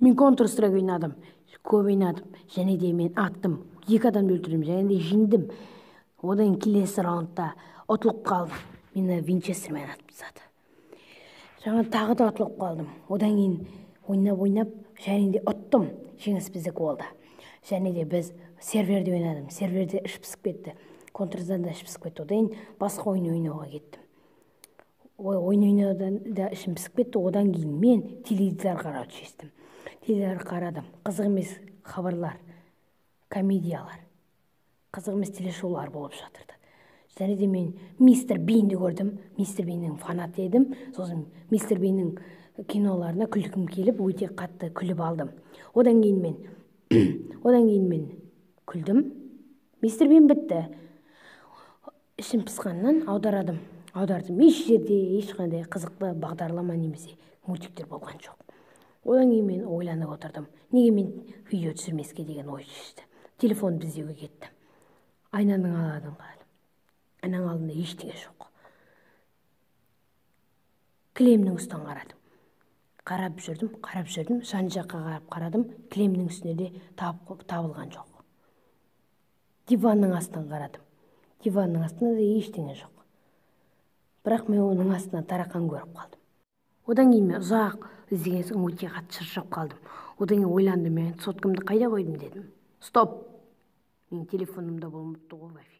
Мен Counter Strike ойнадым, көп ойнадым, және де мен аттым, 2 адамды өлтірдім, және де жеңдім. Одан келесі раундта ұтылып қалдым. Мені Винчестермен атып тастады. Жаңа тағы да ұтылып қалдым. Одан кейін ойнап, және де ұттым. Жеңіс біздікі болды. Және де біз серверде ойнадым. Серверде іш пысып кетті. Контрдан да іш пысып кетті. Одан кейін басқа ойын ойнауға кеттім. Ойын ойнаудан да ішім пысып кетті. Одан кейін мен теледидар қарауды шештім. Теледидар қарадым. Қызық емес хабарлар, комедиялар, қызық емес телешоулар болып жатырды. Және де мен Мистер Бинді көрдім. Мистер Биннің фанаты едім. Сосын Мистер Биннің киноларына күлкім келіп, өте қатты күліп алдым. Одан кейін мен күлдім. Мистер Бин бітті. Ішім пысқаннан аудардым. Еш жерде ешқандай қызықты бағдарлама немесе мультиктер болған жоқ. Одан кейін мен ойланып отырдым. Неге мен видео түсірмеске деген ой шешті. Телефон іздеуге кеттім. Айнаның алдын қарадым. Айнаның алдында ештеңе жоқ. Кілемнің үстін қарадым. Қарап жүрдім, жан жаққа қарадым. Кілемнің үстіне де табылған жоқ. Диванның астын қарадым. Диванның астында да ештеңе жоқ. Бірақ мен оның астына тарақан көріп қалдым. Одан кейін мен ұзақ іздеген соң өте қатты шаршап қалдым. Одан кейін ойландым, мен соткамды қайда қойдым дедім. Стоп! Менің телефонымда болмапты ғой.